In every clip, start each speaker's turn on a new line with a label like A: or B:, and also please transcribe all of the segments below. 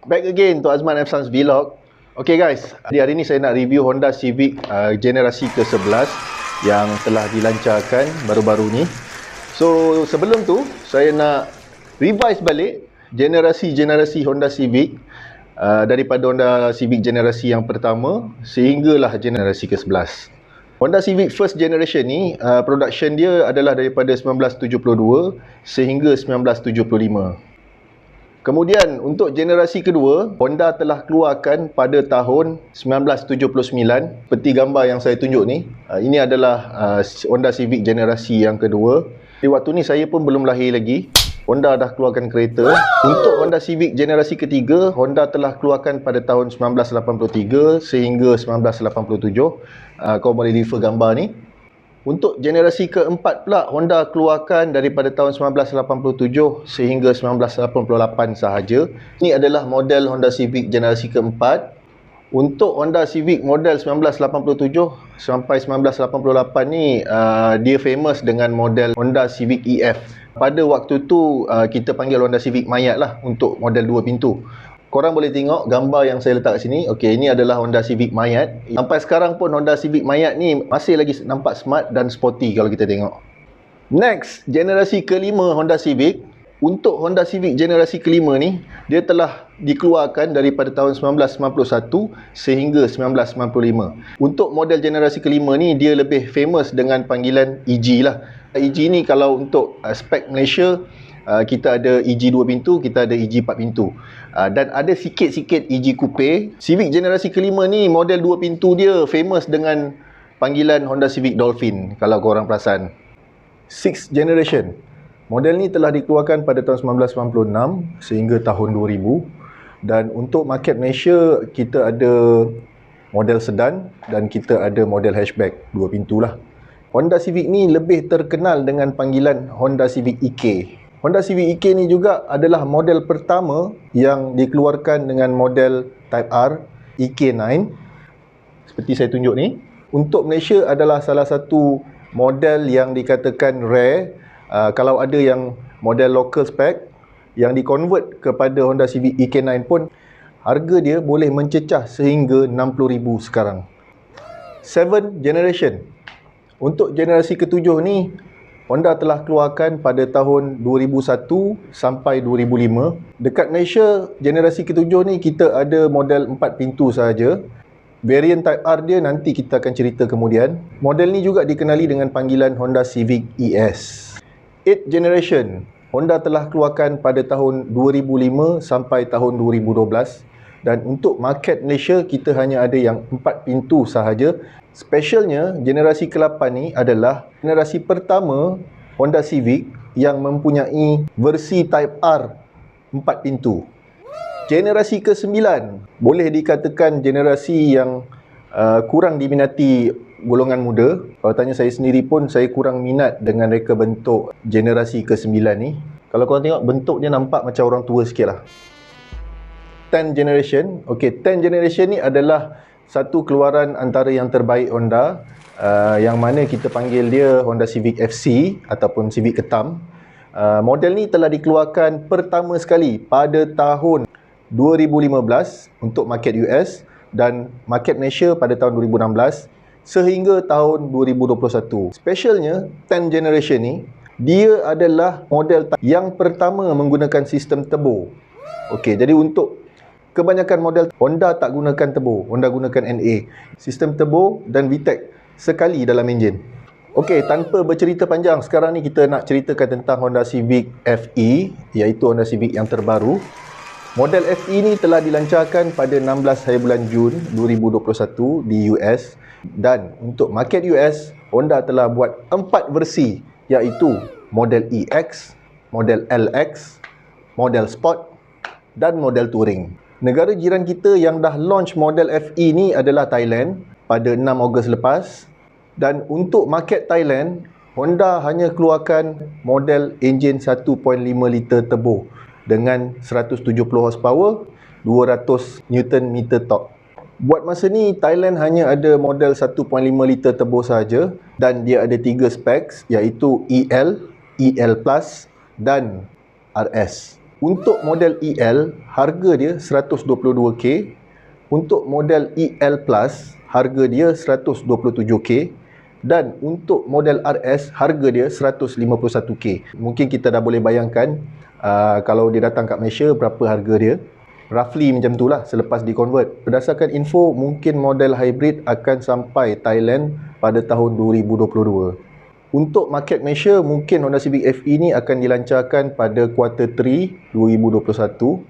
A: Back again to Azman F. Sans Vlog. Okay guys, hari ni saya nak review Honda Civic generasi ke-11 yang telah dilancarkan baru-baru ni. So sebelum tu, saya nak revise balik generasi Honda Civic daripada Honda Civic generasi yang pertama sehinggalah generasi ke-11. Honda Civic first generation ni, production dia adalah daripada 1972 sehingga 1975. Kemudian untuk generasi kedua, Honda telah keluarkan pada tahun 1979. Seperti gambar yang saya tunjuk ni, ini adalah Honda Civic generasi yang kedua. Di waktu ni saya pun belum lahir lagi. Honda dah keluarkan kereta. Untuk Honda Civic generasi ketiga, Honda telah keluarkan pada tahun 1983 sehingga 1987. Kau boleh refer gambar ni. Untuk generasi keempat pula, Honda keluarkan daripada tahun 1987 sehingga 1988 sahaja. Ini adalah model Honda Civic generasi keempat. Untuk Honda Civic model 1987 sampai 1988 ni, dia famous dengan model Honda Civic EF. Pada waktu tu, kita panggil Honda Civic mayat lah untuk model 2 pintu. Korang boleh tengok gambar yang saya letak kat sini. Okey, ini adalah Honda Civic mayat. Sampai sekarang pun Honda Civic mayat ni masih lagi nampak smart dan sporty kalau kita tengok. Next, generasi kelima Honda Civic. Untuk Honda Civic generasi kelima ni, dia telah dikeluarkan daripada tahun 1991 sehingga 1995. Untuk model generasi kelima ni, dia lebih famous dengan panggilan EG lah. EG ni kalau untuk spek Malaysia, kita ada EG 2 pintu, kita ada EG 4 pintu. Dan ada sikit-sikit EG Coupe. Civic generasi kelima ni, model 2 pintu dia famous dengan panggilan Honda Civic Dolphin, kalau korang perasan. Sixth generation. Model ni telah dikeluarkan pada tahun 1996 sehingga tahun 2000. Dan untuk market Malaysia, kita ada model sedan dan kita ada model hatchback 2 pintu lah. Honda Civic ni lebih terkenal dengan panggilan Honda Civic EK. Honda Civic EK ni juga adalah model pertama yang dikeluarkan dengan model Type R EK9. Seperti saya tunjuk ni. Untuk Malaysia adalah salah satu model yang dikatakan rare. Kalau ada yang model local spec yang di-convert kepada Honda Civic EK9 pun, harga dia boleh mencecah sehingga 60,000 sekarang. 7th generation. Untuk generasi ketujuh ni, Honda telah keluarkan pada tahun 2001 sampai 2005. Dekat Malaysia, generasi ketujuh ni kita ada model 4 pintu sahaja. Variant Type R dia nanti kita akan cerita kemudian. Model ni juga dikenali dengan panggilan Honda Civic ES. 8th generation. Honda telah keluarkan pada tahun 2005 sampai tahun 2012. Dan untuk market Malaysia, kita hanya ada yang 4 pintu sahaja. Specialnya, generasi ke-8 ni adalah generasi pertama Honda Civic yang mempunyai versi Type R 4 pintu. Generasi ke-9 boleh dikatakan generasi yang kurang diminati golongan muda. Kalau tanya saya sendiri pun, saya kurang minat dengan reka bentuk generasi ke-9 ni. Kalau korang tengok, bentuk dia nampak macam orang tua sikit lah. 10th generation. Okey, 10th generation ni adalah satu keluaran antara yang terbaik Honda, yang mana kita panggil dia Honda Civic FC ataupun Civic Ketam. Model ni telah dikeluarkan pertama sekali pada tahun 2015 untuk market US dan market Malaysia pada tahun 2016 sehingga tahun 2021. Specialnya 10th generation ni, dia adalah model yang pertama menggunakan sistem turbo. Okey, jadi untuk kebanyakan model Honda tak gunakan turbo, Honda gunakan NA. Sistem turbo dan VTEC sekali dalam enjin. Okey, tanpa bercerita panjang, sekarang ni kita nak ceritakan tentang Honda Civic FE, iaitu Honda Civic yang terbaru. Model FE ni telah dilancarkan pada 16 hari bulan Jun 2021 di US. Dan untuk market US, Honda telah buat 4 versi, iaitu model EX, model LX, model Sport dan model Touring. Negara jiran kita yang dah launch model FE ni adalah Thailand pada 6 Ogos lepas. Dan untuk market Thailand, Honda hanya keluarkan model enjin 1.5 liter turbo dengan 170 horsepower, 200 Nm torque. Buat masa ni, Thailand hanya ada model 1.5 liter turbo saja dan dia ada 3 specs, iaitu EL, EL Plus dan RS. Untuk model EL, harga dia 122k. Untuk model EL Plus, harga dia 127k. Dan untuk model RS, harga dia 151k. Mungkin kita dah boleh bayangkan kalau dia datang kat Malaysia, berapa harga dia. Roughly macam tu lah selepas di convert. Berdasarkan info, mungkin model hybrid akan sampai Thailand pada tahun 2022. Untuk market Malaysia, mungkin Honda Civic FE ni akan dilancarkan pada kuarter 3 2021.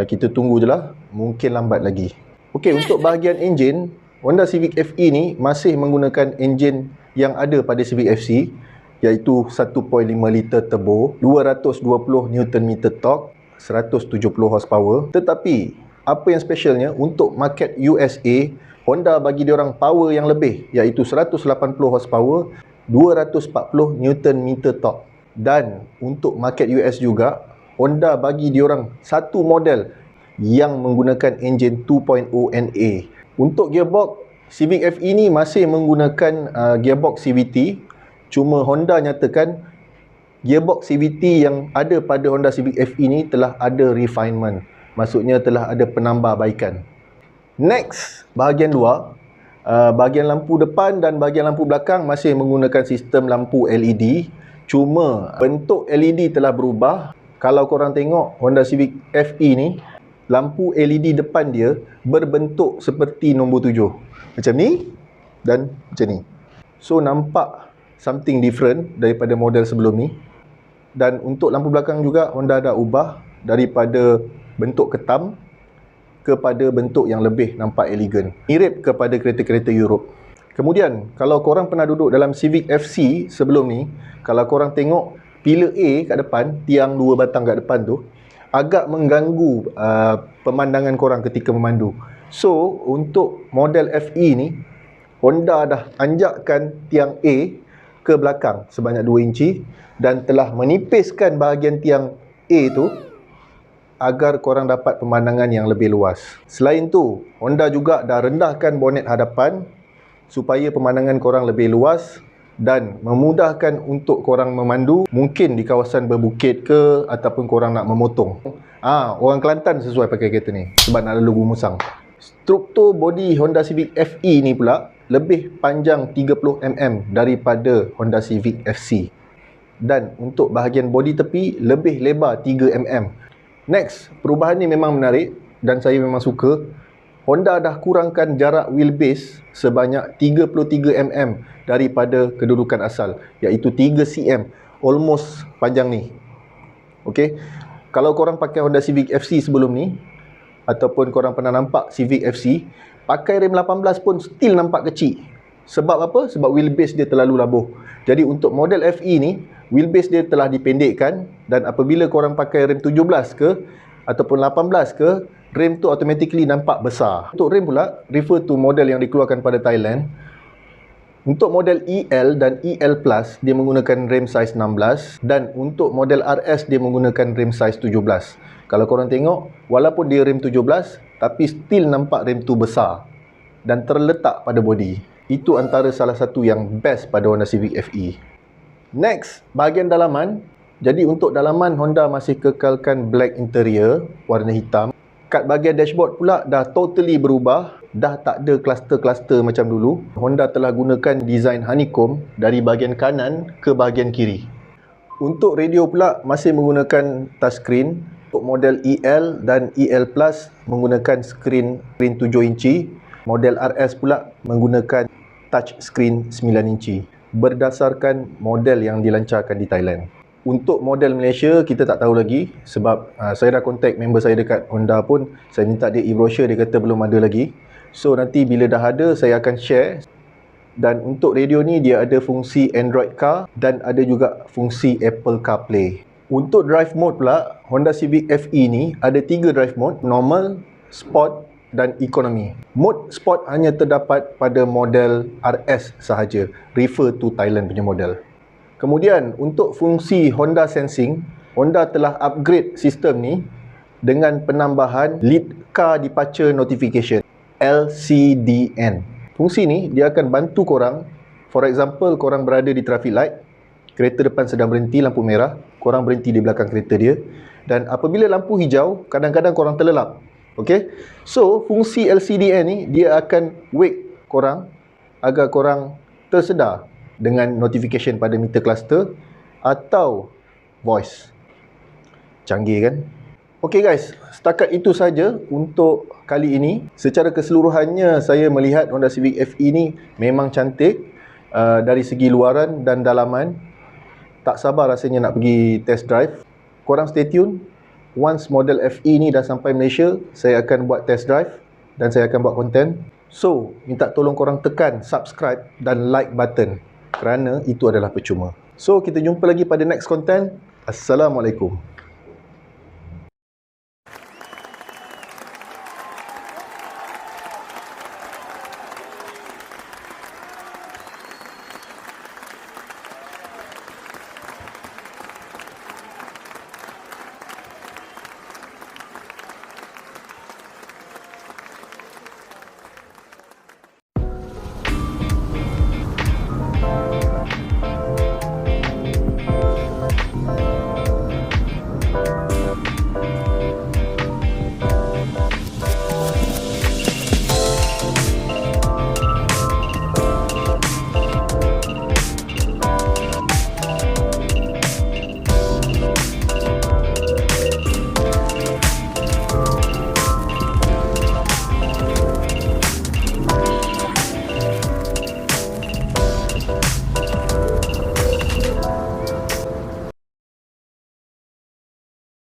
A: Kita tunggu je lah, mungkin lambat lagi. Okey, untuk bahagian enjin, Honda Civic FE ni masih menggunakan enjin yang ada pada Civic FC, iaitu 1.5 liter turbo, 220 Nm torque, 170 horsepower. Tetapi apa yang specialnya, untuk market USA, Honda bagi diorang power yang lebih, iaitu 180 horsepower, 240 Nm torque. Dan untuk market US juga, Honda bagi diorang satu model yang menggunakan enjin 2.0 NA. Untuk gearbox, Civic FE ni masih menggunakan gearbox CVT. Cuma Honda nyatakan gearbox CVT yang ada pada Honda Civic FE ni telah ada refinement. Maksudnya telah ada penambahbaikan. Next, bahagian luar. Bahagian lampu depan dan bahagian lampu belakang masih menggunakan sistem lampu LED. Cuma bentuk LED telah berubah. Kalau korang tengok Honda Civic FE ni, lampu LED depan dia berbentuk seperti nombor 7. Macam ni dan macam ni. So nampak something different daripada model sebelum ni. Dan untuk lampu belakang juga, Honda dah ubah daripada bentuk ketam kepada bentuk yang lebih nampak elegan, mirip kepada kereta-kereta Europe. Kemudian, kalau korang pernah duduk dalam Civic FC sebelum ni, kalau korang tengok pillar A kat depan, tiang 2 batang kat depan tu, agak mengganggu pemandangan korang ketika memandu. So, untuk model FE ni, Honda dah anjakkan tiang A ke belakang sebanyak 2 inci dan telah menipiskan bahagian tiang A tu agar korang dapat pemandangan yang lebih luas. Selain tu, Honda juga dah rendahkan bonet hadapan supaya pemandangan korang lebih luas dan memudahkan untuk korang memandu, mungkin di kawasan berbukit ke ataupun korang nak memotong. Orang Kelantan sesuai pakai kereta ni sebab nak lalu Gumusang. Struktur body Honda Civic FE ni pula lebih panjang 30mm daripada Honda Civic FC. Dan untuk bahagian body tepi lebih lebar 3mm. Next, perubahan ni memang menarik dan saya memang suka. Honda dah kurangkan jarak wheelbase sebanyak 33mm daripada kedudukan asal, iaitu 3cm, almost panjang ni. Okey. Kalau korang pakai Honda Civic FC sebelum ni ataupun korang pernah nampak Civic FC, pakai rem 18 pun still nampak kecil. Sebab apa? Sebab wheelbase dia terlalu labuh. Jadi untuk model FE ni, wheelbase dia telah dipendekkan dan apabila korang pakai rem 17 ke ataupun 18 ke, rem tu automatically nampak besar. Untuk rem pula, refer to model yang dikeluarkan pada Thailand. Untuk model EL dan EL Plus, dia menggunakan rem saiz 16 dan untuk model RS dia menggunakan rem saiz 17. Kalau korang tengok, walaupun dia rem 17, tapi still nampak rem tu besar dan terletak pada body. Itu antara salah satu yang best pada Honda Civic FE. Next, bahagian dalaman. Jadi untuk dalaman, Honda masih kekalkan black interior, warna hitam. Kat bahagian dashboard pula dah totally berubah. Dah tak ada kluster-kluster macam dulu. Honda telah gunakan design honeycomb dari bahagian kanan ke bahagian kiri. Untuk radio pula masih menggunakan touchscreen. Untuk model EL dan EL Plus menggunakan screen 7 inci. Model RS pula menggunakan touch screen 9 inci berdasarkan model yang dilancarkan di Thailand. Untuk model Malaysia kita tak tahu lagi sebab saya dah contact member saya dekat Honda pun, saya minta dia e-brochure, dia kata belum ada lagi. So nanti bila dah ada saya akan share. Dan untuk radio ni dia ada fungsi Android Car dan ada juga fungsi Apple CarPlay. Untuk drive mode pula, Honda Civic FE ni ada 3 drive mode, normal, sport dan ekonomi. Mode sport hanya terdapat pada model RS sahaja, refer to Thailand punya model. Kemudian untuk fungsi Honda Sensing, Honda telah upgrade sistem ni dengan penambahan Lead Car Departure Notification, LCDN. Fungsi ni dia akan bantu korang, for example korang berada di traffic light, kereta depan sedang berhenti lampu merah, korang berhenti di belakang kereta dia, Dan apabila lampu hijau, kadang-kadang korang terlelap. Okay, so fungsi LCDN ni dia akan wake korang agar korang tersedar dengan notification pada meter cluster atau voice. Canggih kan? Okay guys, setakat itu saja untuk kali ini. Secara keseluruhannya saya melihat Honda Civic FE ni memang cantik dari segi luaran dan dalaman. Tak sabar rasanya nak pergi test drive. Korang stay tune. Once model FE ni dah sampai Malaysia, saya akan buat test drive dan saya akan buat konten. So, minta tolong korang tekan subscribe dan like button kerana itu adalah percuma. So, kita jumpa lagi pada next content. Assalamualaikum.